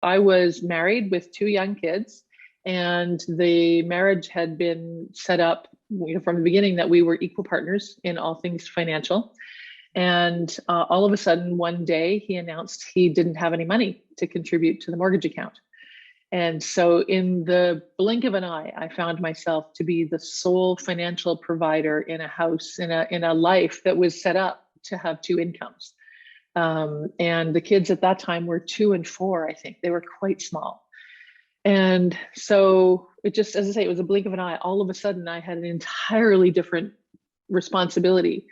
I was married with two young kids, and the marriage had been set up, from the beginning that we were equal partners in all things financial. And all of a sudden, one day, he announced he didn't have any money to contribute to the mortgage account. And so, in the blink of an eye, I found myself to be the sole financial provider in a house, in a life that was set up to have two incomes. And the kids at that time were 2 and 4, I think. They were quite small. And so it just, as I say, it was a blink of an eye. All of a sudden, I had an entirely different responsibility.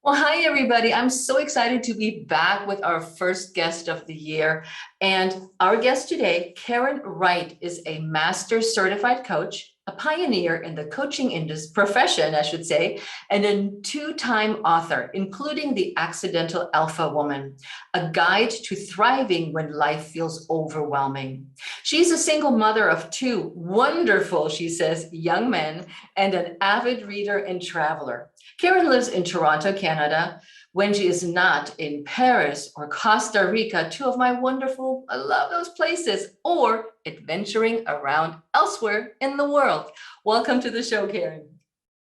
Well, hi, everybody. I'm so excited to be back with our first guest of the year. And our guest today, Karen Wright, is a master certified coach, a pioneer in the coaching industry profession, I should say, and a two-time author, including The Accidental Alpha Woman, a guide to thriving when life feels overwhelming. She's a single mother of two wonderful, she says, young men, and an avid reader and traveler. Karen lives in Toronto, Canada, when she is not in Paris or Costa Rica, two of my wonderful, I love those places, or adventuring around elsewhere in the world. Welcome to the show, Karen.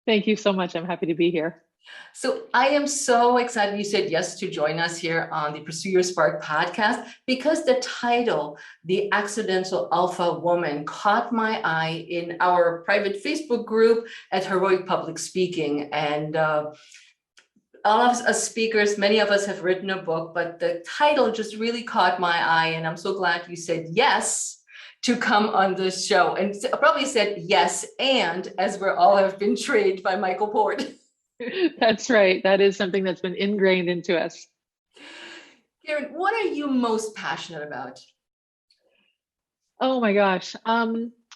Thank you so much. I'm happy to be here. So I am so excited you said yes to join us here on the Pursue Your Spark podcast, because the title, The Accidental Alpha Woman, caught my eye in our private Facebook group at Heroic Public Speaking. And all of us speakers, many of us have written a book, but the title just really caught my eye. And I'm so glad you said yes to come on this show. And probably said yes, and as we all have been trained by Michael Port. That's right. That is something that's been ingrained into us. Karen, what are you most passionate about? Oh my gosh.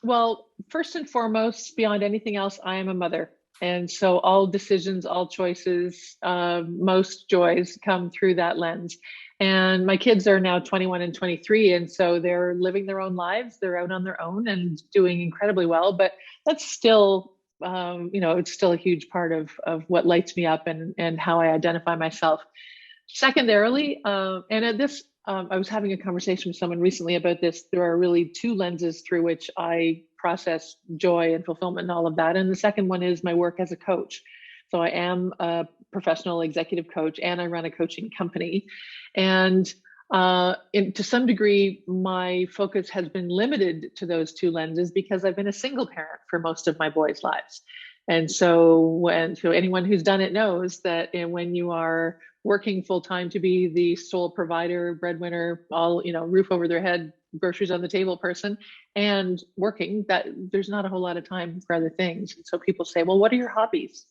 Well, first and foremost, beyond anything else, I am a mother. And so all decisions, all choices, most joys come through that lens. And my kids are now 21 and 23. And so they're living their own lives. They're out on their own and doing incredibly well. But that's still it's still a huge part of what lights me up and how I identify myself. Secondarily, and at this, I was having a conversation with someone recently about this. There are really two lenses through which I process joy and fulfillment and all of that. And the second one is my work as a coach. So I am a professional executive coach and I run a coaching company. And to some degree, my focus has been limited to those two lenses because I've been a single parent for most of my boys' lives. And so anyone who's done it knows that when you are working full time to be the sole provider, breadwinner, all, roof over their head, groceries on the table person, and working, that there's not a whole lot of time for other things. And so people say, well, what are your hobbies?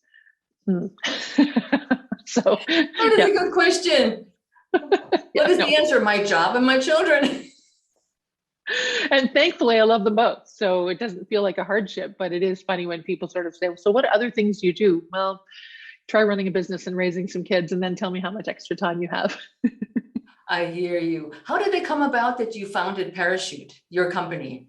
So that is a good question. What is the answer? My job and my children. And thankfully, I love them both. So it doesn't feel like a hardship, but it is funny when people sort of say, so what other things do you do? Well, try running a business and raising some kids and then tell me how much extra time you have. I hear you. How did it come about that you founded Parachute, your company?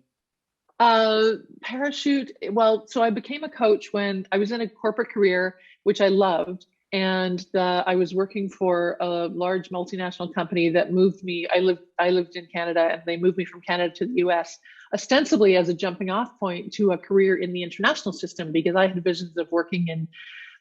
Parachute. Well, so I became a coach when I was in a corporate career, which I loved. And I was working for a large multinational company that moved me. I lived in Canada, and they moved me from Canada to the US, ostensibly as a jumping off point to a career in the international system, because I had visions of working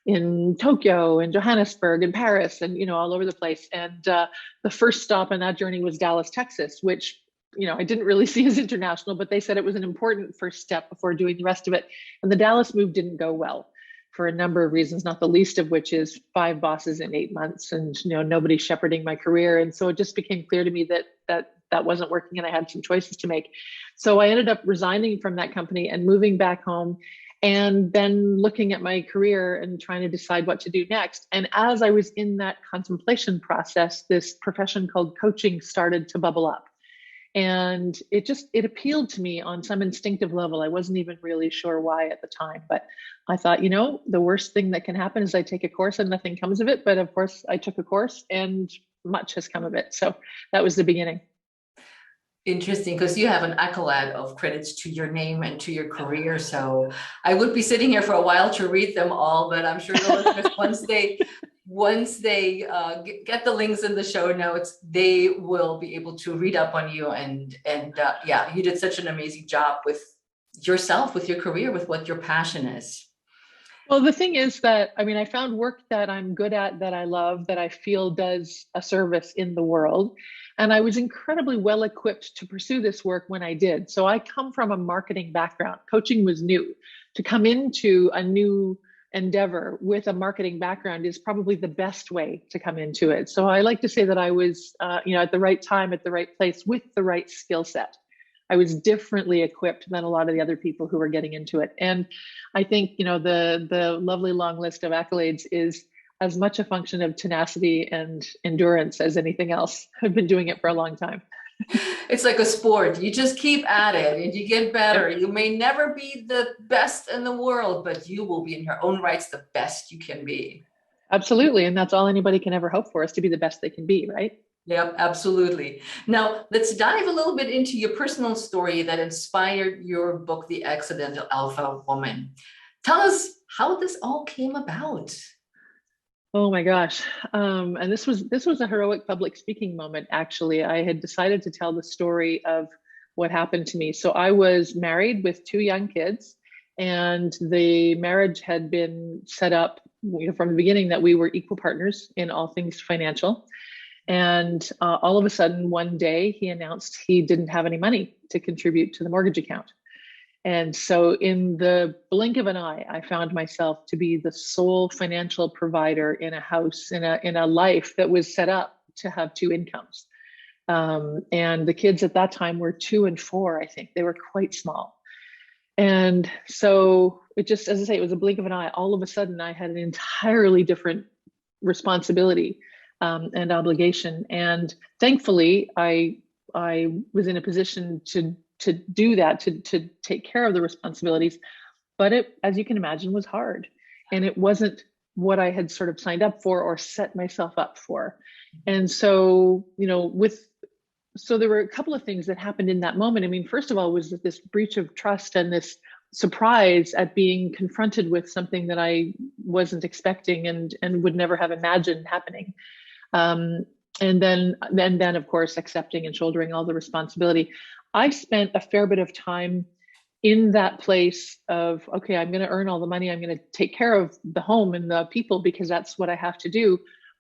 in Tokyo and Johannesburg and Paris and, all over the place. And the first stop on that journey was Dallas, Texas, which, I didn't really see as international, but they said it was an important first step before doing the rest of it. And the Dallas move didn't go well for a number of reasons, not the least of which is 5 bosses in 8 months and, nobody shepherding my career. And so it just became clear to me that wasn't working and I had some choices to make. So I ended up resigning from that company and moving back home, and then looking at my career and trying to decide what to do next. And as I was in that contemplation process, this profession called coaching started to bubble up. And it appealed to me on some instinctive level. I wasn't even really sure why at the time, but I thought, the worst thing that can happen is I take a course and nothing comes of it. But of course I took a course and much has come of it. So that was the beginning. Interesting, because you have an accolade of credits to your name and to your career. So I would be sitting here for a while to read them all, but I'm sure the listeners, once they get the links in the show notes, they will be able to read up on you. And yeah, you did such an amazing job with yourself, with your career, with what your passion is. Well, the thing is that, I mean, I found work that I'm good at, that I love, that I feel does a service in the world. And I was incredibly well equipped to pursue this work when I did. So I come from a marketing background. Coaching was new. To come into a new endeavor with a marketing background is probably the best way to come into it. So I like to say that I was, at the right time, at the right place, with the right skill set. I was differently equipped than a lot of the other people who were getting into it. And I think, the lovely long list of accolades is as much a function of tenacity and endurance as anything else. I've been doing it for a long time. It's like a sport. You just keep at it and you get better. Yep. You may never be the best in the world, but you will be in your own rights the best you can be. Absolutely. And that's all anybody can ever hope for, is to be the best they can be, right? Yep, absolutely. Now, let's dive a little bit into your personal story that inspired your book, The Accidental Alpha Woman. Tell us how this all came about. Oh my gosh. And this was a heroic public speaking moment, actually. I had decided to tell the story of what happened to me. So I was married with two young kids, and the marriage had been set up, from the beginning, that we were equal partners in all things financial. And all of a sudden, one day, he announced he didn't have any money to contribute to the mortgage account. And so, in the blink of an eye, I found myself to be the sole financial provider in a house, in a life that was set up to have two incomes. And the kids at that time were 2 and 4, I think. They were quite small. And so, it just, as I say, it was a blink of an eye. All of a sudden, I had an entirely different responsibility and obligation. And thankfully, I was in a position to do that, to take care of the responsibilities. But it, as you can imagine, was hard. And it wasn't what I had sort of signed up for or set myself up for. And so, so there were a couple of things that happened in that moment. I mean, first of all, was this breach of trust and this surprise at being confronted with something that I wasn't expecting and would never have imagined happening. And then, of course, accepting and shouldering all the responsibility. I spent a fair bit of time in that place of, okay, I'm going to earn all the money. I'm going to take care of the home and the people because that's what I have to do.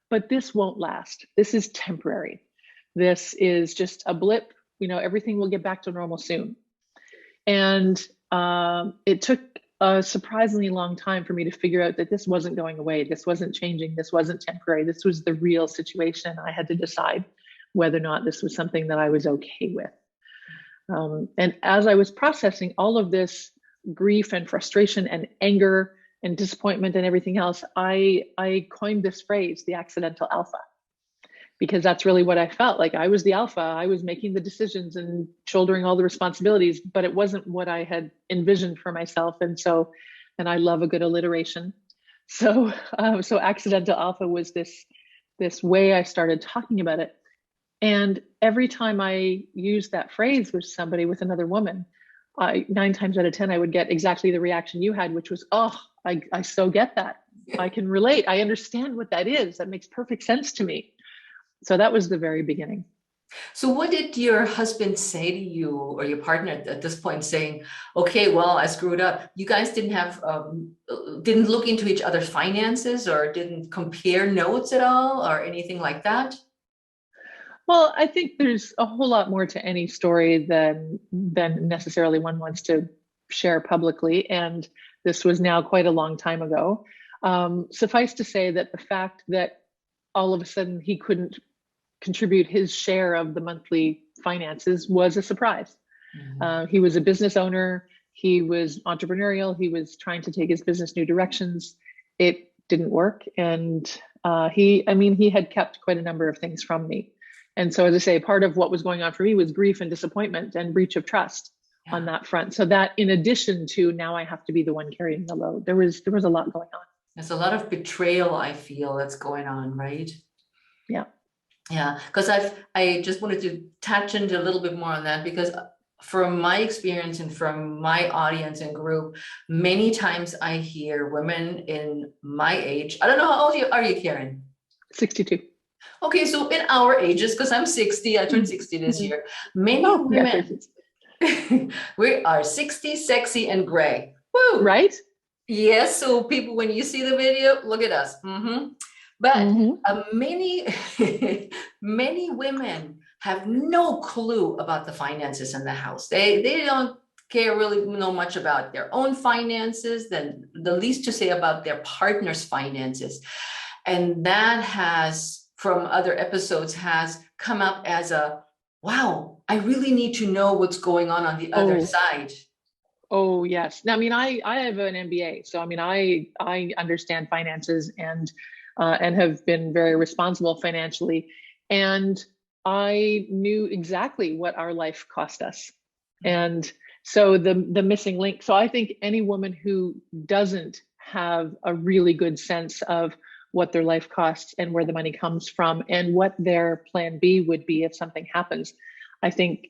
But this won't last. This is temporary. This is just a blip. Everything will get back to normal soon. And it took a surprisingly long time for me to figure out that this wasn't going away. This wasn't changing. This wasn't temporary. This was the real situation. I had to decide whether or not this was something that I was okay with. And as I was processing all of this grief and frustration and anger and disappointment and everything else, I coined this phrase, the accidental alpha, because that's really what I felt like. I was the alpha. I was making the decisions and shouldering all the responsibilities, but it wasn't what I had envisioned for myself. And I love a good alliteration. So accidental alpha was this way I started talking about it. And every time I used that phrase with somebody, with another woman, 9 times out of 10, I would get exactly the reaction you had, which was, oh, I so get that. I can relate. I understand what that is. That makes perfect sense to me. So that was the very beginning. So what did your husband say to you, or your partner at this point, saying, okay, well, I screwed up? You guys didn't look into each other's finances or didn't compare notes at all or anything like that? Well, I think there's a whole lot more to any story than necessarily one wants to share publicly. And this was now quite a long time ago. Suffice to say that the fact that all of a sudden he couldn't contribute his share of the monthly finances was a surprise. Mm-hmm. He was a business owner. He was entrepreneurial. He was trying to take his business new directions. It didn't work. And he had kept quite a number of things from me. And so, as I say, part of what was going on for me was grief and disappointment and breach of trust on that front. So that, in addition to now I have to be the one carrying the load, there was a lot going on. There's a lot of betrayal, I feel, that's going on, right? Yeah. Yeah, because I just wanted to touch into a little bit more on that, because from my experience and from my audience and group, many times I hear women in my age. I don't know how old are you, Karen? 62. Okay, so in our ages, because I'm 60, I turned 60 this Mm-hmm. year. Many Oh, yeah, women, we are 60, sexy, and gray. Woo! right? Yes, so people, when you see the video, look at us. But Mm-hmm. many, many women have no clue about the finances in the house. They don't care really know much about their own finances, then the least to say about their partner's finances. And that has, from other episodes, has come up as a, wow, I really need to know what's going on the other Oh, side. oh yes. Now, I mean, I have an MBA, so I mean, I understand finances and have been very responsible financially, and I knew exactly what our life cost us, and so the missing link. So I think any woman who doesn't have a really good sense of what their life costs and where the money comes from and what their plan B would be if something happens, I think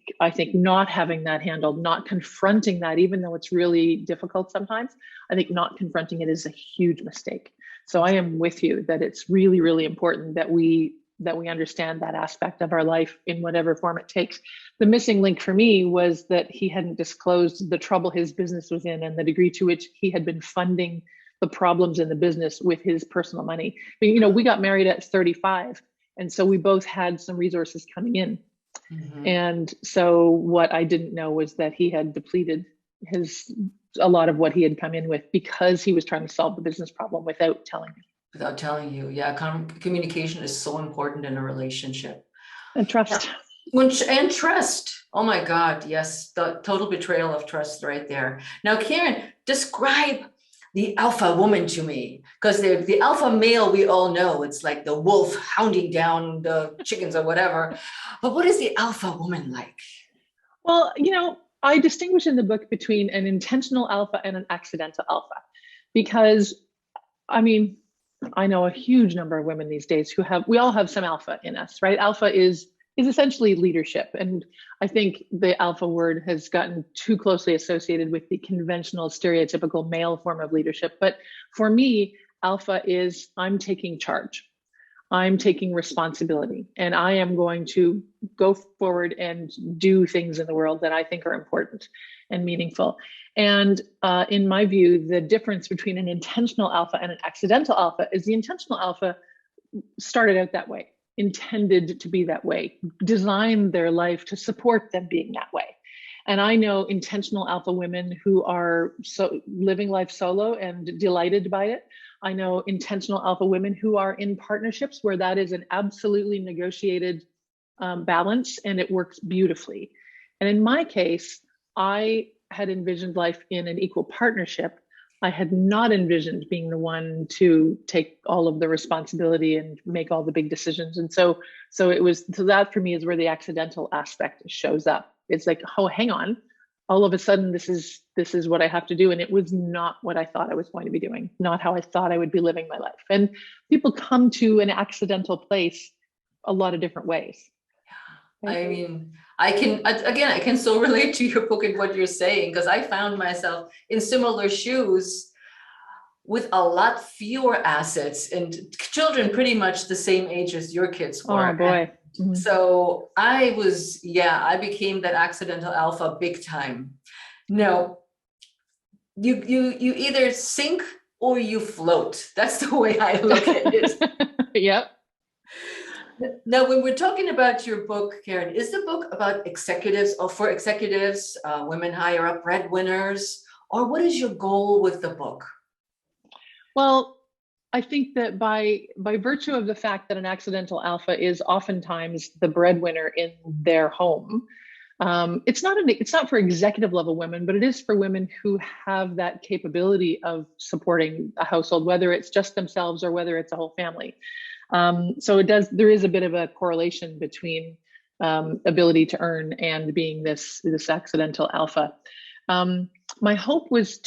not having that handled, not confronting that, even though it's really difficult sometimes, I think not confronting it is a huge mistake. So I am with you that it's really, really important that we understand that aspect of our life in whatever form it takes. The missing link for me was that he hadn't disclosed the trouble his business was in and the degree to which he had been funding the problems in the business with his personal money. But, we got married at 35, and so we both had some resources coming in. Mhm. And so what I didn't know was that he had depleted his a lot of what he had come in with because he was trying to solve the business problem without telling me. Without telling you, yeah, communication is so important in a relationship. And Yeah. trust. And trust. Oh my God, yes, the total betrayal of trust right there. Now, Karen, describe the alpha woman to me, because the alpha male, we all know it's like the wolf hounding down the chickens or whatever. But what is the alpha woman like? Well, I distinguish in the book between an intentional alpha and an accidental alpha because, I mean, I know a huge number of women these days we all have some alpha in us, right? Alpha is essentially leadership. And I think the alpha word has gotten too closely associated with the conventional, stereotypical male form of leadership. But for me, alpha is I'm taking charge. I'm taking responsibility and I am going to go forward and do things in the world that I think are important and meaningful. And in my view, the difference between an intentional alpha and an accidental alpha is the intentional alpha started out that way, intended to be that way, designed their life to support them being that way. And I know intentional alpha women who are so living life solo and delighted by it. I know intentional alpha women who are in partnerships where that is an absolutely negotiated balance and it works beautifully. And in my case, I had envisioned life in an equal partnership. I had not envisioned being the one to take all of the responsibility and make all the big decisions. And so that for me is where the accidental aspect shows up. It's like, oh, hang on. All of a sudden, this is what I have to do. And it was not what I thought I was going to be doing, not how I thought I would be living my life. And people come to an accidental place a lot of different ways. Right? I mean, I can so relate to your book and what you're saying, because I found myself in similar shoes with a lot fewer assets and children pretty much the same age as your kids Oh were. boy. Mm-hmm. So I became that accidental alpha big time. No, you either sink or you float. That's the way I look at it. Yep. Now, when we're talking about your book, Karen, is the book about executives or for executives, women higher up, breadwinners, or what is your goal with the book? Well, I think that by virtue of the fact that an accidental alpha is oftentimes the breadwinner in their home, it's not for executive level women, but it is for women who have that capability of supporting a household, whether it's just themselves or whether it's a whole family. So there is a bit of a correlation between ability to earn and being this accidental alpha. My hope was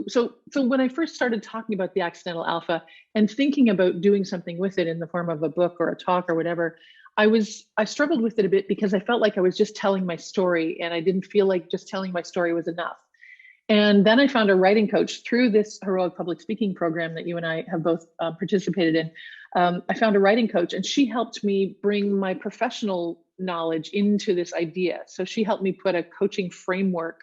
so when I first started talking about the accidental alpha and thinking about doing something with it in the form of a book or a talk or whatever, I struggled with it a bit because I felt like I was just telling my story and I didn't feel like just telling my story was enough. And then I found a writing coach through this heroic public speaking program that you and I have both participated in. I found a writing coach and she helped me bring my professional knowledge into this idea. So she helped me put a coaching framework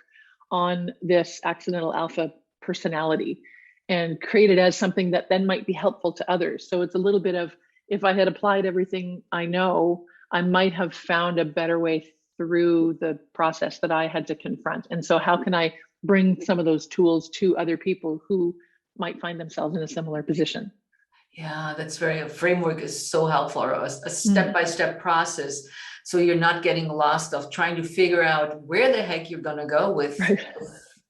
on this accidental alpha personality and create it as something that then might be helpful to others. So it's a little bit of, if I had applied everything I know, I might have found a better way through the process that I had to confront. And so how can I bring some of those tools to other people who might find themselves in a similar position? Yeah, a framework is so helpful, or a Mm. step-by-step process. So you're not getting lost of trying to figure out where the heck you're going to go with Right.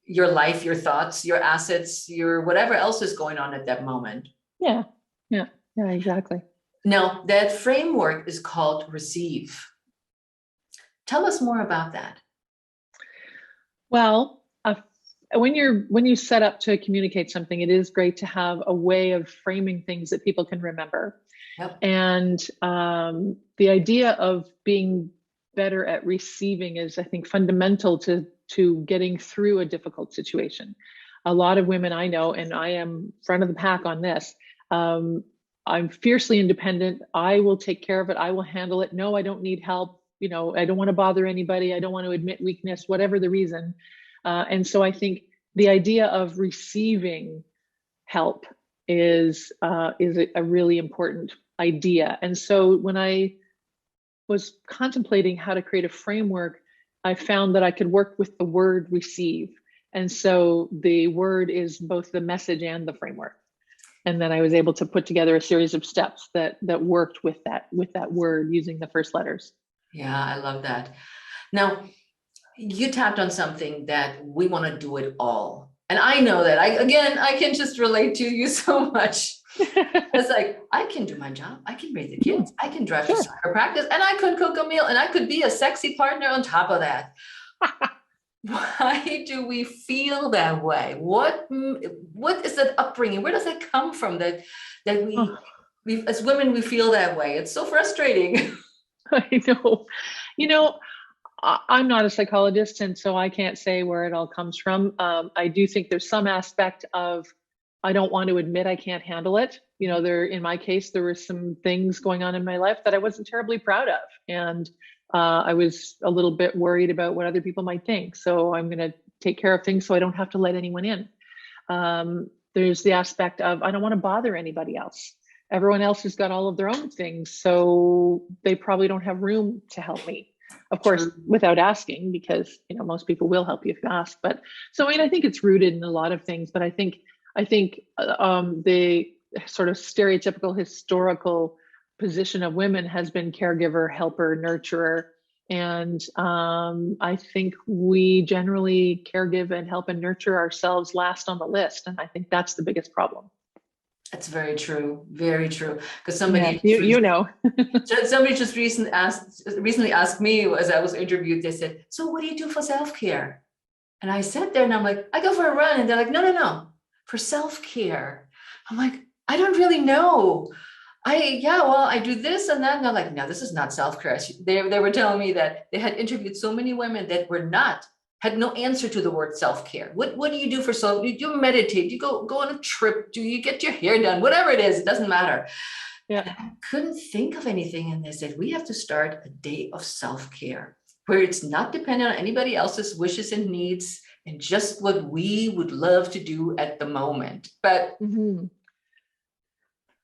your life, your thoughts, your assets, your whatever else is going on at that moment. Yeah. Yeah. Yeah, exactly. Now, that framework is called Receive. Tell us more about that. Well, when you set up to communicate something, it is great to have a way of framing things that people can remember. Yep. And the idea of being better at receiving is, I think, fundamental to getting through a difficult situation. A lot of women I know, and I am front of the pack on this. I'm fiercely independent. I will take care of it. I will handle it. No, I don't need help. I don't want to bother anybody. I don't want to admit weakness, whatever the reason. And so I think the idea of receiving help is a really important idea. And so when I was contemplating how to create a framework, I found that I could work with the word receive. And so the word is both the message and the framework. And then I was able to put together a series of steps that worked with that word using the first letters. Yeah, I love that. Now, you tapped on something that we want to do it all. And I know that I can just relate to you so much. It's like, I can do my job. I can raise the kids. I can drive to Sure. soccer practice, and I could cook a meal, and I could be a sexy partner on top of that. Why do we feel that way? What is that upbringing? Where does that come from? That Oh, we as women we feel that way. It's so frustrating. I know. You know, I'm not a psychologist, and so I can't say where it all comes from. I do think there's some aspect of I don't want to admit I can't handle it. In my case, there were some things going on in my life that I wasn't terribly proud of, and I was a little bit worried about what other people might think. So I'm going to take care of things so I don't have to let anyone in. There's the aspect of I don't want to bother anybody else. Everyone else has got all of their own things, so they probably don't have room to help me. Of course, True. without asking, because most people will help you if you ask. But so I think it's rooted in a lot of things. But I think the sort of stereotypical historical position of women has been caregiver, helper, nurturer, and I think we generally caregive and help and nurture ourselves last on the list, and I think that's the biggest problem. That's very true. Very true. Because Yeah, you know. somebody just recently asked me as I was interviewed. They said, "So what do you do for self-care?" And I sat there and I'm like, "I go for a run." And they're like, "No, no, no, for self-care." I'm like, "I don't really know. Yeah, well, I do this and that." And they're like, "No, this is not self-care." They were telling me that they had interviewed so many women that had no answer to the word self-care. What do you do for self? Do you meditate? Do you go on a trip? Do you get your hair done? Whatever it is, it doesn't matter. Yeah. And I couldn't think of anything. And they said, we have to start a day of self-care where it's not dependent on anybody else's wishes and needs and just what we would love to do at the moment. But Mm-hmm.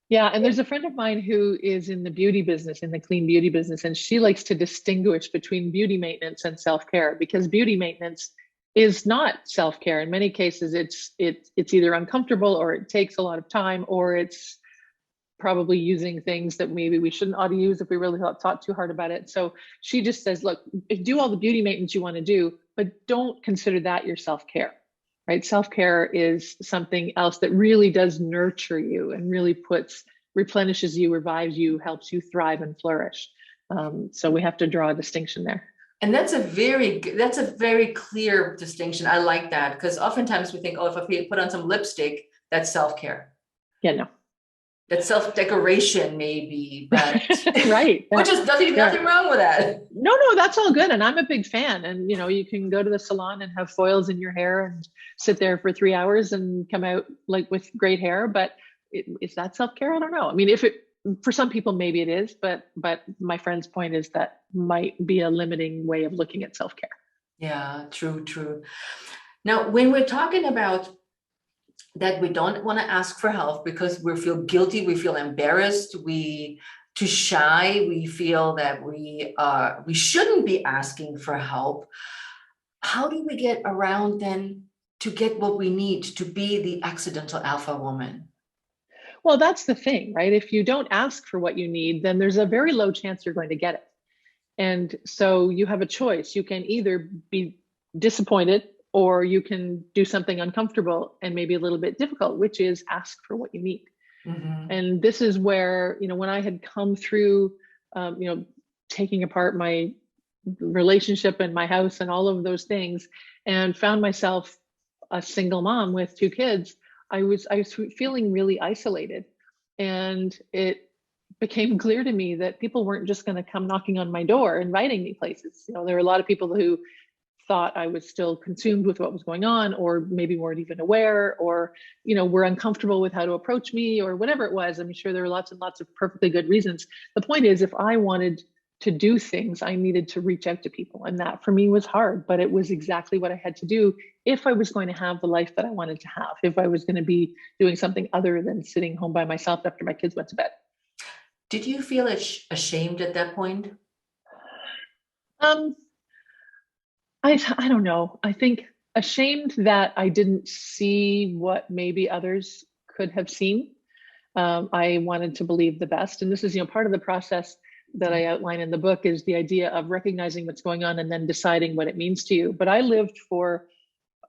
Yeah, and there's a friend of mine who is in the beauty business, in the clean beauty business, and she likes to distinguish between beauty maintenance and self-care because beauty maintenance is not self-care. In many cases, it's either uncomfortable or it takes a lot of time, or it's probably using things that maybe we shouldn't ought to use if we really thought too hard about it. So she just says, look, do all the beauty maintenance you want to do, but don't consider that your self-care. Right? Self-care is something else that really does nurture you and really replenishes you, revives you, helps you thrive and flourish. So we have to draw a distinction there. and that's a very clear distinction. I like that because oftentimes we think, oh, if I put on some lipstick, that's self-care. Yeah, no. That self-decoration maybe, but Right. which Yeah. is nothing Yeah. wrong with that. No, that's all good. And I'm a big fan. And, you can go to the salon and have foils in your hair and sit there for 3 hours and come out like with great hair. But is that self-care? I don't know. I mean, for some people, maybe it is, but my friend's point is that might be a limiting way of looking at self-care. Yeah, true. Now, when we're talking about that, we don't want to ask for help because we feel guilty, we feel embarrassed, we too shy, we feel that we shouldn't be asking for help. How do we get around then to get what we need to be the accidental alpha woman? Well, that's the thing, right? If you don't ask for what you need, then there's a very low chance you're going to get it. And so you have a choice. You can either be disappointed or you can do something uncomfortable and maybe a little bit difficult, which is ask for what you need. Mm-hmm. And this is where, when I had come through, taking apart my relationship and my house and all of those things, and found myself a single mom with two kids, I was feeling really isolated. And it became clear to me that people weren't just going to come knocking on my door, inviting me places. There were a lot of people who thought I was still consumed with what was going on, or maybe weren't even aware, or, were uncomfortable with how to approach me, or whatever it was. I'm sure there were lots and lots of perfectly good reasons. The point is, if I wanted to do things, I needed to reach out to people. And that for me was hard, but it was exactly what I had to do if I was going to have the life that I wanted to have, if I was going to be doing something other than sitting home by myself after my kids went to bed. Did you feel ashamed at that point? Um, I don't know. I think ashamed that I didn't see what maybe others could have seen. I wanted to believe the best. And this is, part of the process that I outline in the book is the idea of recognizing what's going on and then deciding what it means to you. But I lived for,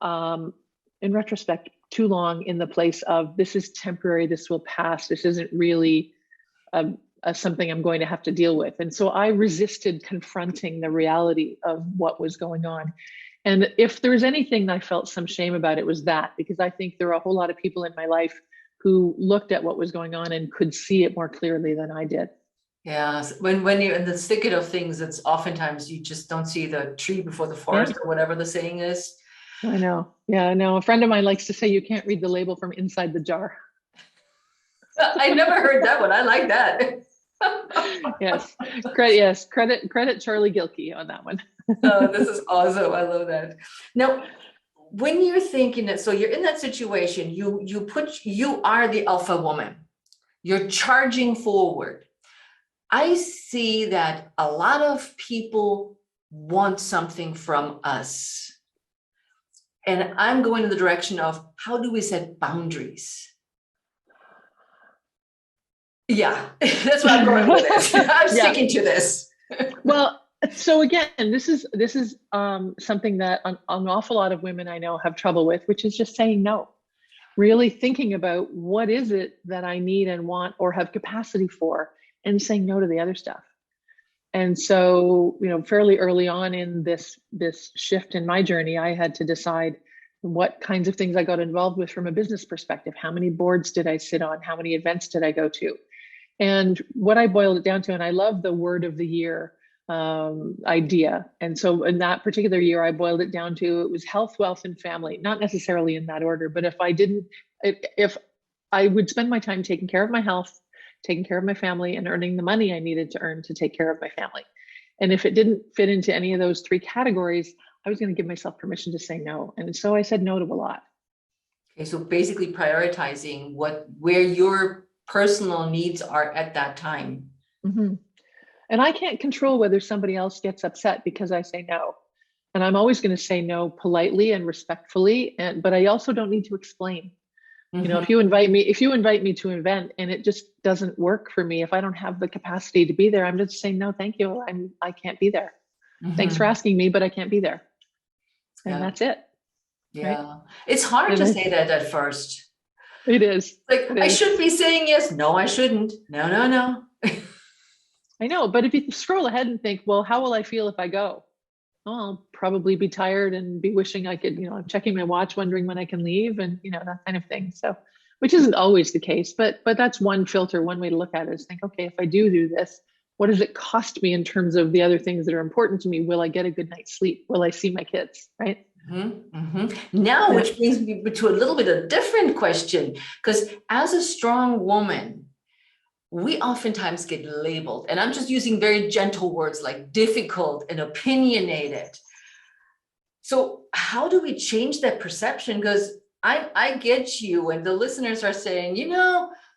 in retrospect, too long in the place of this is temporary, this will pass, this isn't really something I'm going to have to deal with. And so I resisted confronting the reality of what was going on. And if there was anything I felt some shame about, it was that, because I think there are a whole lot of people in my life who looked at what was going on and could see it more clearly than I did. Yeah, when you're in the thicket of things, it's oftentimes you just don't see the tree before the forest, or whatever the saying is. I know. Yeah, I know. A friend of mine likes to say you can't read the label from inside the jar. I never heard that one. I like that. Yes. Credit Charlie Gilkey on that one. Oh, this is awesome. I love that. Now, when you're thinking that, so you're in that situation, you are the alpha woman. You're charging forward. I see that a lot of people want something from us. And I'm going in the direction of how do we set boundaries? Yeah, that's what I'm going with this. I'm sticking to this. Well, so again, this is something that an awful lot of women I know have trouble with, which is just saying no. Really thinking about what is it that I need and want or have capacity for, and saying no to the other stuff. And so, fairly early on in this shift in my journey, I had to decide what kinds of things I got involved with from a business perspective. How many boards did I sit on? How many events did I go to? And what I boiled it down to, and I love the word of the year idea. And so in that particular year, I boiled it down to, it was health, wealth, and family, not necessarily in that order, but if I would spend my time taking care of my health, taking care of my family, and earning the money I needed to earn to take care of my family. And if it didn't fit into any of those three categories, I was going to give myself permission to say no. And so I said no to a lot. Okay, so basically prioritizing where your personal needs are at that time. Mm-hmm. And I can't control whether somebody else gets upset because I say no. And I'm always going to say no politely and respectfully. But I also don't need to explain. Mm-hmm. If you invite me to an event and it just doesn't work for me, if I don't have the capacity to be there, I'm just saying no, thank you. I can't be there. Mm-hmm. Thanks for asking me, but I can't be there. And that's it. Yeah. Right? It's hard to say that at first. It is. I should be saying yes. No, I shouldn't. No. I know. But if you scroll ahead and think, well, how will I feel if I go? Well, I'll probably be tired and be wishing I could, I'm checking my watch, wondering when I can leave, and, that kind of thing. So which isn't always the case, but that's one filter. One way to look at it is think, okay, if I do this, what does it cost me in terms of the other things that are important to me? Will I get a good night's sleep? Will I see my kids? Right. Now, Yeah. which brings me to a little bit of a different question, because as a strong woman, we oftentimes get labeled, and I'm just using very gentle words like difficult and opinionated. So how do we change that perception? Because I get you, and the listeners are saying,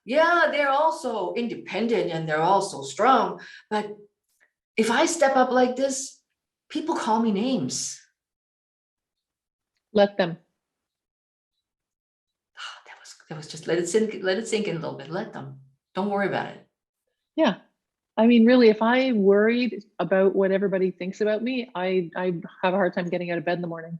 yeah, they're also independent and they're also strong. But if I step up like this, people call me names. Let them. That was just let it sink in a little bit. Let them. Don't worry about it. Yeah. I mean, really, if I worried about what everybody thinks about me, I have a hard time getting out of bed in the morning.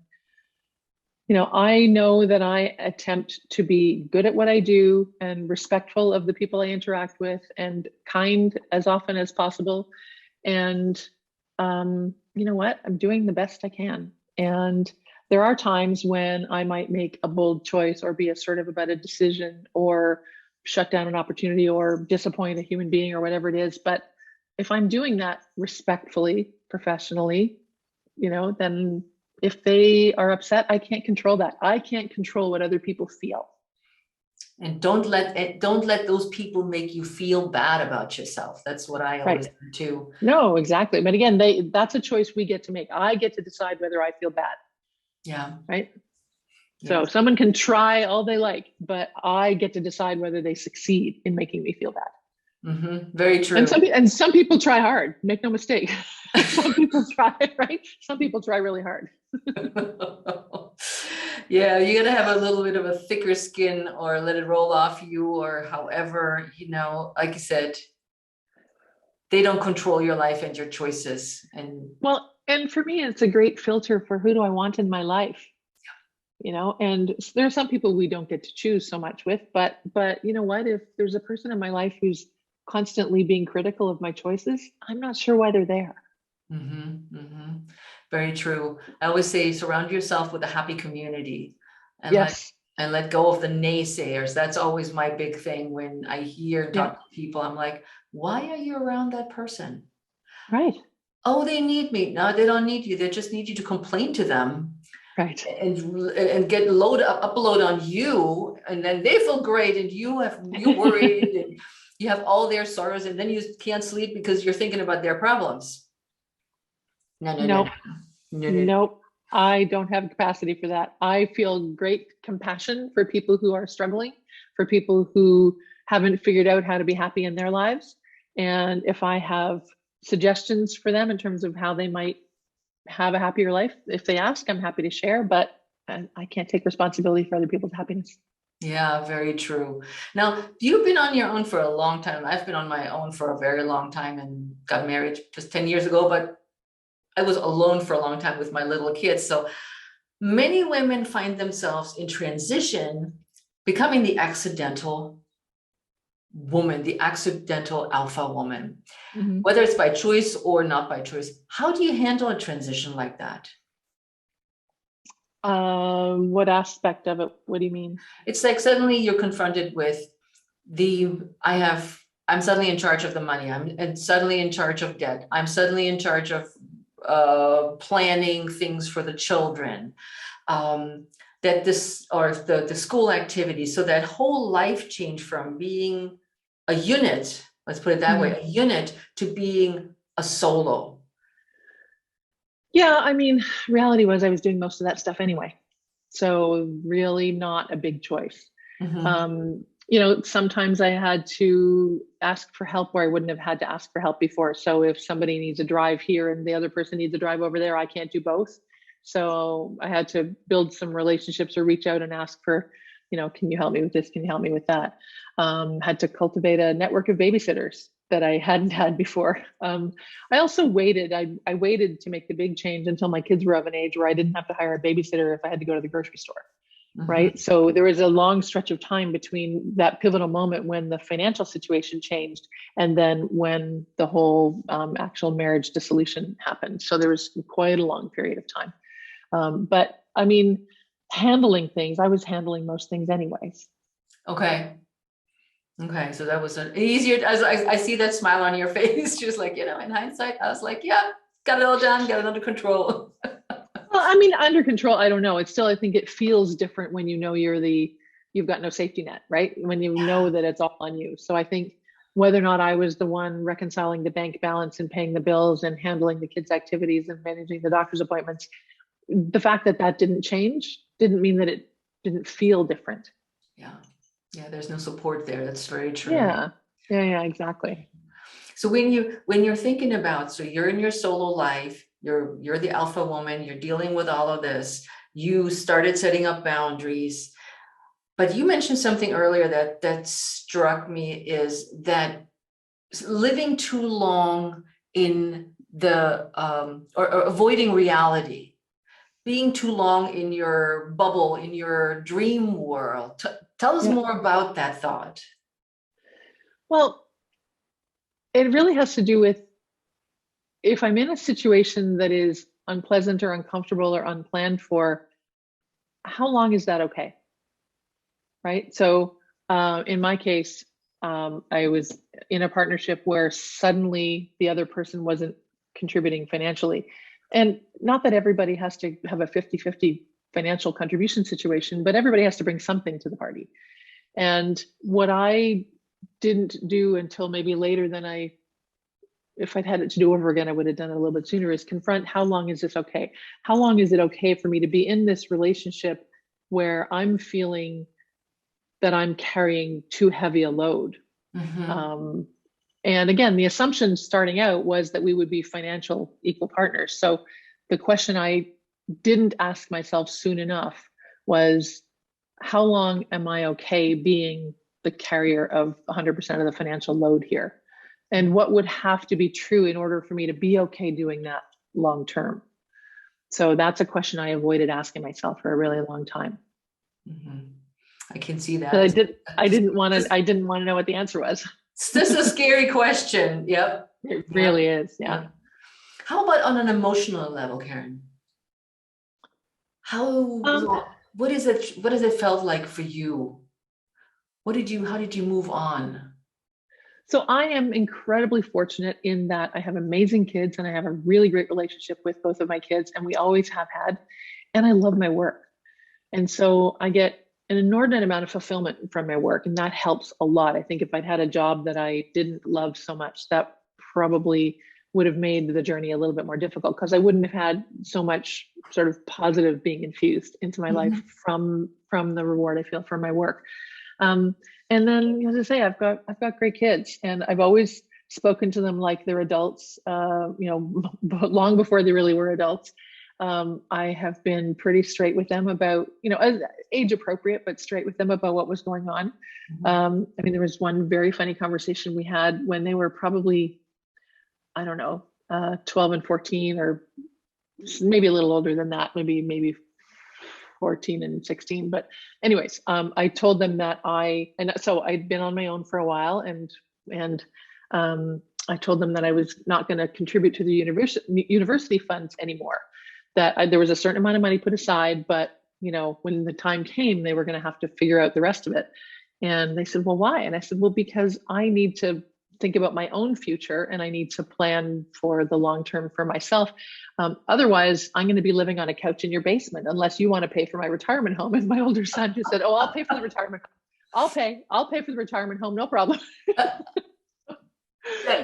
I know that I attempt to be good at what I do and respectful of the people I interact with and kind as often as possible. And you know what? I'm doing the best I can. And there are times when I might make a bold choice or be assertive about a decision or shut down an opportunity or disappoint a human being or whatever it is. But if I'm doing that respectfully, professionally, then if they are upset, I can't control that. I can't control what other people feel. And don't let those people make you feel bad about yourself. That's what I always do. No, exactly. But again, that's a choice we get to make. I get to decide whether I feel bad. Yeah. Right. Yes. So someone can try all they like, but I get to decide whether they succeed in making me feel bad. Very true. And some people try hard. Make no mistake. Some people try, right? Some people try really hard. Yeah, you gotta have a little bit of a thicker skin or let it roll off you, or however, like you said, they don't control your life and your choices. And for me, it's a great filter for who do I want in my life. And there are some people we don't get to choose so much with, but you know what, if there's a person in my life who's constantly being critical of my choices, I'm not sure why they're there. Very true. I always say surround yourself with a happy community and yes. let go of the naysayers. That's always my big thing. When I hear and talk to people, I'm like, why are you around that person? Right. Oh, they need me. No, they don't need you. They just need you to complain to them. Right. And get upload on you, and then they feel great, and you worried, and you have all their sorrows, and then you can't sleep because you're thinking about their problems. No. Nope. I don't have capacity for that. I feel great compassion for people who are struggling, for people who haven't figured out how to be happy in their lives. And if I have suggestions for them in terms of how they might have a happier life, if they ask, I'm happy to share, but I can't take responsibility for other people's happiness. Yeah, very true. Now, you've been on your own for a long time. I've been on my own for a very long time and got married just 10 years ago, but I was alone for a long time with my little kids. So many women find themselves in transition, becoming the accidental woman, the accidental alpha woman, whether it's by choice or not by choice. How do you handle a transition like that? What aspect of it? What do you mean? It's like suddenly you're confronted with I'm suddenly in charge of the money. I'm suddenly in charge of debt. I'm suddenly in charge of planning things for the children, that this or the school activities. So that whole life change from being a unit, let's put it that way, a unit, to being a solo. Yeah, I mean, reality was I was doing most of that stuff anyway. So really not a big choice. Sometimes I had to ask for help where I wouldn't have had to ask for help before. So if somebody needs a drive here and the other person needs a drive over there, I can't do both. So I had to build some relationships or reach out and ask for, can you help me with this? Can you help me with that? Had to cultivate a network of babysitters that I hadn't had before. I also waited. I waited to make the big change until my kids were of an age where I didn't have to hire a babysitter if I had to go to the grocery store. Right. So there was a long stretch of time between that pivotal moment when the financial situation changed and then when the whole actual marriage dissolution happened. So there was quite a long period of time. But I mean, handling things, I was handling most things anyways. Okay. Okay. So that was an easier, as I see that smile on your face, just like, in hindsight, I was like, yeah, got it all done, got it under control. Well, I mean, under control, I don't know. It's still, I think it feels different when you know you've got no safety net, right? When you know Yeah. that it's all on you. So I think whether or not I was the one reconciling the bank balance and paying the bills and handling the kids' activities and managing the doctor's appointments, the fact that that didn't change didn't mean that it didn't feel different. Yeah. Yeah. There's no support there. That's very true. Yeah. Yeah, exactly. So when you're thinking about, so you're in your solo life, you're the alpha woman, you're dealing with all of this, you started setting up boundaries, but you mentioned something earlier that struck me is that living too long in the or avoiding reality, being too long in your bubble, in your dream world. Tell us Yeah. more about that thought. Well, it really has to do with if I'm in a situation that is unpleasant or uncomfortable or unplanned for, how long is that okay? Right. So in my case, I was in a partnership where suddenly the other person wasn't contributing financially. And not that everybody has to have a 50-50 financial contribution situation, but everybody has to bring something to the party. And what I didn't do until maybe later than if I'd had it to do over again, I would have done it a little bit sooner, is confront how long is this okay? How long is it okay for me to be in this relationship where I'm feeling that I'm carrying too heavy a load? Mhm. Um, and again, the assumption starting out was that we would be financial equal partners. So the question I didn't ask myself soon enough was, how long am I okay being the carrier of 100% of the financial load here? And what would have to be true in order for me to be okay doing that long term? So that's a question I avoided asking myself for a really long time. Mhm. I can see But that. I didn't want to know what the answer was. This is a scary question. Yep. It Yep. really is. Yeah. Yep. How about on an emotional level, Karen? How Um, long, what has it felt like for you? How did you move on? so I am incredibly fortunate in that I have amazing kids and I have a really great relationship with both of my kids, and we always have had. And I love my work. And so I get an inordinate amount of fulfillment from my work, and that helps a lot. I think if I'd had a job that I didn't love so much, that probably would have made the journey a little bit more difficult because I wouldn't have had so much sort of positive being infused into my life Mhm. from the reward I feel from my work. Um, and then, as I say, I've got great kids, and I've always spoken to them like they're adults. Long before they really were adults. I have been pretty straight with them about, age appropriate, but straight with them about what was going on. Mhm. I mean, there was one very funny conversation we had when they were probably, I don't know, 12 and 14, or maybe a little older than that, maybe 14 and 16. But anyways, I told them that and so I'd been on my own for a while, and I told them that I was not going to contribute to the university funds anymore, that there was a certain amount of money put aside, but when the time came, they were going to have to figure out the rest of it. And they said, well, why? And I said, well, because I need to think about my own future and I need to plan for the long term for myself. Otherwise, I'm going to be living on a couch in your basement unless you want to pay for my retirement home. And my older son just said, oh, I'll pay for the retirement. I'll pay for the retirement home. No problem. But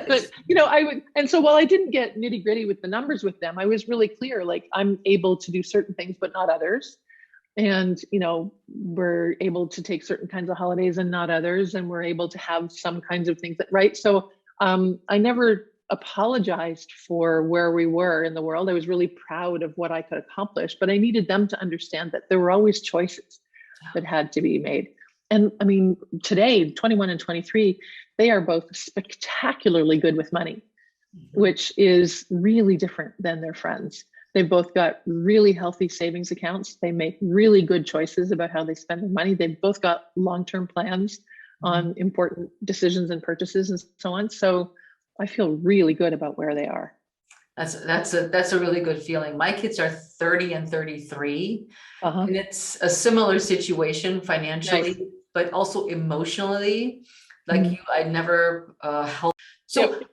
Yes. I would, and so while I didn't get nitty gritty with the numbers with them, I was really clear, like I'm able to do certain things, but not others. And, we're able to take certain kinds of holidays and not others. And we're able to have some kinds of things right. So I never apologized for where we were in the world. I was really proud of what I could accomplish, but I needed them to understand that there were always choices that had to be made. And I mean, today, 21 and 23, they are both spectacularly good with money, Mhm. which is really different than their friends. They've both got really healthy savings accounts. They make really good choices about how they spend their money. They've both got long-term plans Mhm. on important decisions and purchases and so on. So I feel really good about where they are. That's a really good feeling. My kids are 30 and 33, Uh-huh. and it's a similar situation Nice. financially. but also emotionally. Like Mhm. you, I never helped. So Yep.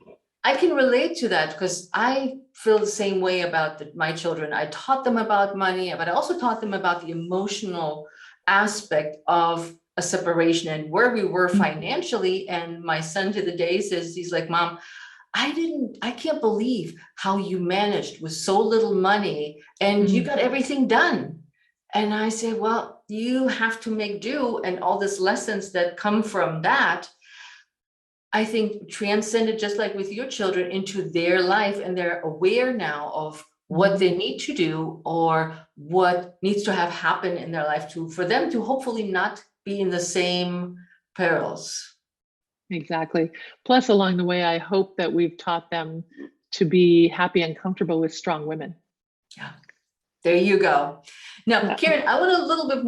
I can relate to that because I feel the same way about my children. I taught them about money, but I also taught them about the emotional aspect of a separation and where we were Mhm. financially. And my son to the day says, he's like, Mom, I can't believe how you managed with so little money and you Mhm. got everything done. And I say, well, you have to make do, and all these lessons that come from that, I think transcended, just like with your children, into their life, and they're aware now of what Mhm. they need to do or what needs to have happen in their life to for them to hopefully not be in the same perils. Exactly. Plus, along the way, I hope that we've taught them to be happy and comfortable with strong women. Yeah. There you go. Now, Yeah. Karen, I want a little bit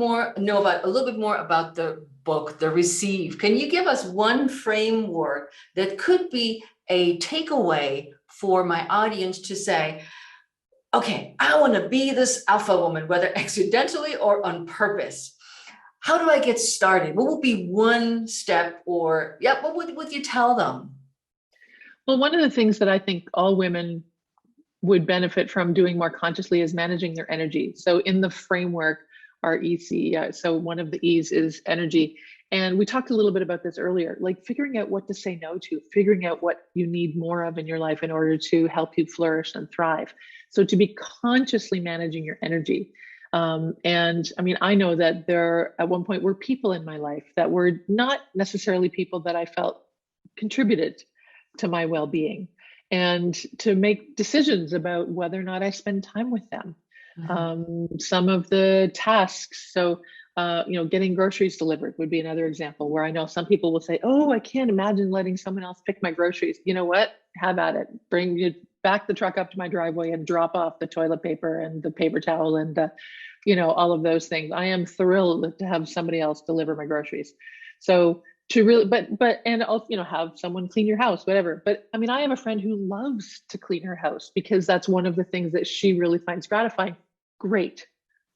more about the book, The Receive. Can you give us one framework that could be a takeaway for my audience to say, okay, I want to be this alpha woman, whether accidentally or on purpose. How do I get started? What would be one step, or yeah, what would you tell them? Well, one of the things that I think all women would benefit from doing more consciously is managing their energy. So in the framework, our EC, so one of the E's is energy. And we talked a little bit about this earlier, like figuring out what to say no to, figuring out what you need more of in your life in order to help you flourish and thrive. So to be consciously managing your energy. And I mean, I know that there at one point were people in my life that were not necessarily people that I felt contributed to my well-being, and to make decisions about whether or not I spend time with them. Mhm. Some of the tasks, so getting groceries delivered would be another example where I know some people will say, "Oh, I can't imagine letting someone else pick my groceries." You know what? Have at it. Bring you back the truck up to my driveway and drop off the toilet paper and the paper towel and all of those things. I am thrilled to have somebody else deliver my groceries. So to really, but and also have someone clean your house, whatever. But I mean, I have a friend who loves to clean her house because that's one of the things that she really finds gratifying. Great,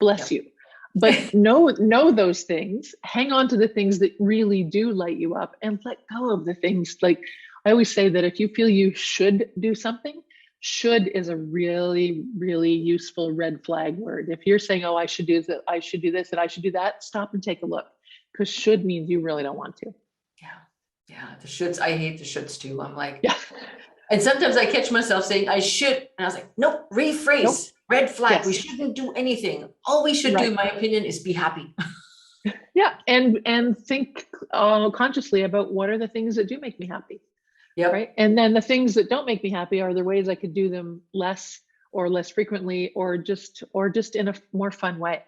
bless Yep. you. But know those things, hang on to the things that really do light you up, and let go of the things. Like I always say, that if you feel you should do something, should is a really, really useful red flag word. If you're saying, "Oh, I should do this, I should do this, and I should do that," stop and take a look, because should means you really don't want to. Yeah. Yeah. The shoulds. I hate the shoulds too. I'm like, Yeah. and sometimes I catch myself saying I should. And I was like, nope, rephrase, Nope. red flag. We Yes. shouldn't do anything. All we should do, Right. in my opinion, is be happy. Yeah. And think consciously about what are the things that do make me happy. Yep. Right. And then the things that don't make me happy, are there ways I could do them less or less frequently, or just in a more fun way.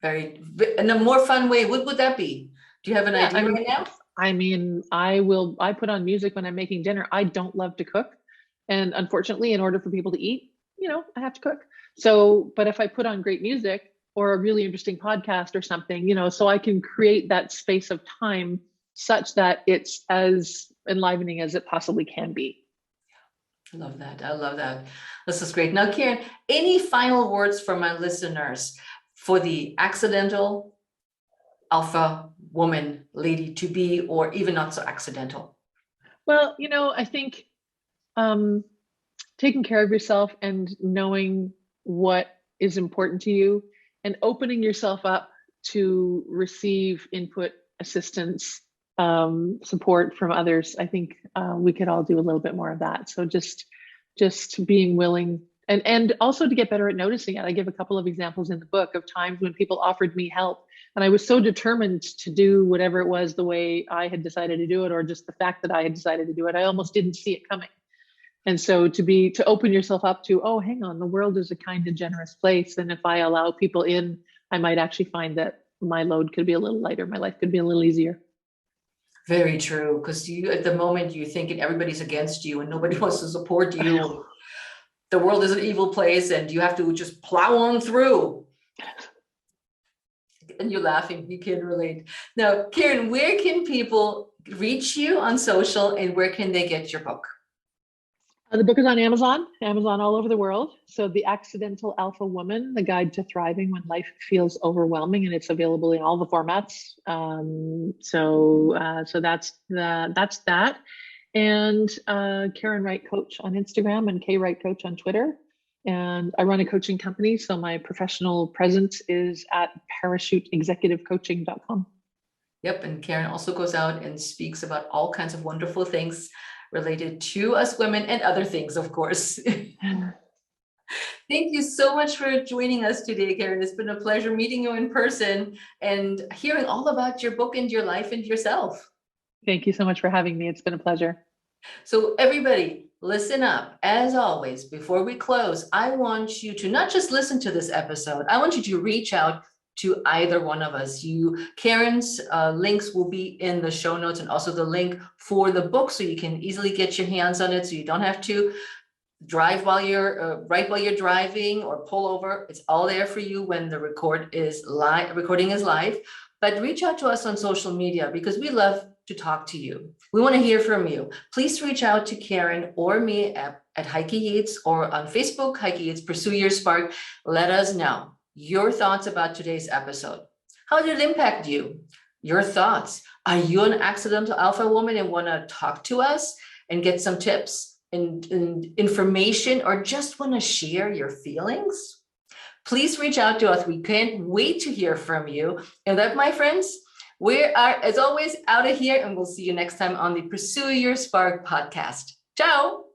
Very, in a more fun way. What would that be? Do you have an Yeah. idea right now? I mean, I put on music when I'm making dinner. I don't love to cook. And unfortunately, in order for people to eat, I have to cook. So, but if I put on great music or a really interesting podcast or something, so I can create that space of time such that it's as enlivening as it possibly can be. I love that. I love that. This is great. Now, Karen, any final words for my listeners for the accidental alpha woman, lady to be, or even not so accidental? Well, I think um, taking care of yourself and knowing what is important to you and opening yourself up to receive input, assistance, support from others. I think we could all do a little bit more of that. So just being willing, and also to get better at noticing it. I give a couple of examples in the book of times when people offered me help, and I was so determined to do whatever it was the way I had decided to do it, or just the fact that I had decided to do it, I almost didn't see it coming. And so to open yourself up to, oh, hang on, the world is a kind and generous place. And if I allow people in, I might actually find that my load could be a little lighter. My life could be a little easier. Very true. Because you, at the moment, you're thinking everybody's against you and nobody wants to support I know. you. The world is an evil place and you have to just plow on through. And you're laughing, you can relate. Now, Karen, where can people reach you on social and where can they get your book? The book is on Amazon all over the world. So, The Accidental Alpha Woman, The Guide to Thriving When Life Feels Overwhelming, and it's available in all the formats. So that's that. And Karen Wright Coach on Instagram and K Wright Coach on Twitter. And I run a coaching company, so my professional presence is at parachuteexecutivecoaching.com. Yep, and Karen also goes out and speaks about all kinds of wonderful things related to us women and other things, of course. Thank you so much for joining us today, Karen. It's been a pleasure meeting you in person and hearing all about your book and your life and yourself. Thank you so much for having me. It's been a pleasure. So everybody, listen up. As always, before we close, I want you to not just listen to this episode, I want you to reach out to either one of us. Karen's links will be in the show notes, and also the link for the book, so you can easily get your hands on it, so you don't have to drive while you're write while you're driving or pull over. It's all there for you when the recording is live. But reach out to us on social media, because we love to talk to you. We want to hear from you. Please reach out to Karen or me at Heike Yates, or on Facebook, Heike Yates Pursue Your Spark. Let us know your thoughts about today's episode. How did it impact you? Your thoughts. Are you an accidental alpha woman and want to talk to us and get some tips and information, or just want to share your feelings? Please reach out to us. We can't wait to hear from you. And that, my friends, we are, as always, out of here, and we'll see you next time on the Pursue Your Spark podcast. Ciao.